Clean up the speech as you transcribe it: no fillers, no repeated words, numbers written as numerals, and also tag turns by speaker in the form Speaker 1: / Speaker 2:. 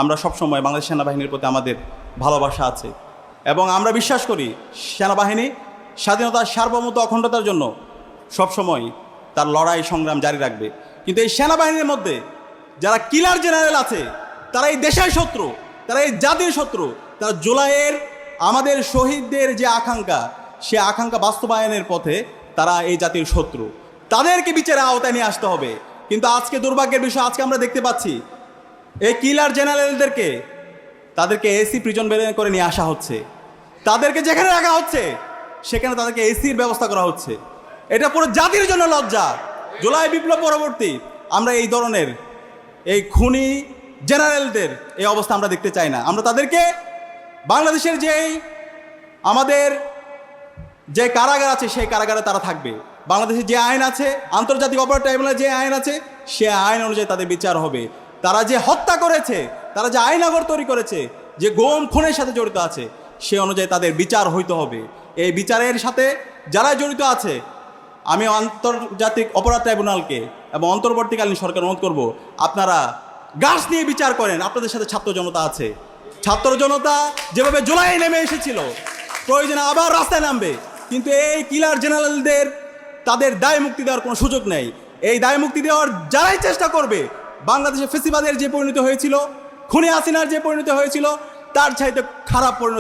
Speaker 1: আমরা সবসময় বাংলাদেশ সেনাবাহিনীর প্রতি আমাদের ভালোবাসা আছে এবং আমরা বিশ্বাস করি সেনাবাহিনী স্বাধীনতার সার্বভৌমত্ব অখণ্ডতার জন্য সবসময় তার লড়াই সংগ্রাম জারি রাখবে। কিন্তু এই সেনাবাহিনীর মধ্যে যারা কিলার জেনারেল আছে তারা এই দেশের শত্রু, তারা এই জাতির শত্রু, তারা জুলাইয়ের আমাদের শহীদদের যে আকাঙ্ক্ষা সে আকাঙ্ক্ষা বাস্তবায়নের পথে তারা এই জাতির শত্রু, তাদেরকে বিচারের আওতায় নিয়ে আসতে হবে। কিন্তু আজকে দুর্ভাগ্যের বিষয়, আজকে আমরা দেখতে পাচ্ছি এই কিলার জেনারেলদেরকে তাদেরকে এসি প্রিজন বের করে নিয়ে আসা হচ্ছে, তাদেরকে যেখানে রাখা হচ্ছে সেখানে তাদেরকে এসির ব্যবস্থা করা হচ্ছে। এটা পুরো জাতির জন্য লজ্জা। জুলাই বিপ্লব পরবর্তী আমরা এই ধরনের এই খুনি জেনারেলদের এই অবস্থা আমরা দেখতে চাই না। আমরা তাদেরকে বাংলাদেশের যেই আমাদের যে কারাগার আছে সেই কারাগারে তারা থাকবে। বাংলাদেশে যে আইন আছে, আন্তর্জাতিক অপরাধ ট্রাইব্যুনালে যে আইন আছে সে আইন অনুযায়ী তাদের বিচার হবে। তারা যে হত্যা করেছে, তারা যে আইনাগর তৈরি করেছে, যে গুম খুনের সাথে জড়িত আছে সে অনুযায়ী তাদের বিচার হইতে হবে। এই বিচারের সাথে যারা জড়িত আছে আমি আন্তর্জাতিক অপরাধ ট্রাইব্যুনালকে এবং অন্তর্বর্তীকালীন সরকার অনুরোধ করব, আপনারা গাছ নিয়ে বিচার করেন। আপনাদের সাথে ছাত্র জনতা আছে, ছাত্র জনতা যেভাবে জুলাই নেমে এসেছিল প্রয়োজনে আবার রাস্তায় নামবে, কিন্তু এই কিলার জেনারেলদের তাদের দায় মুক্তি দেওয়ার কোনো সুযোগ নেই। এই দায় মুক্তি দেওয়ার যারাই চেষ্টা করবে বাংলাদেশে ফেসিবাদের যে পরিণতি হয়েছিল, খুনি হাসিনার যে পরিণতি হয়েছিল তার চাইতে খারাপ পরিণতি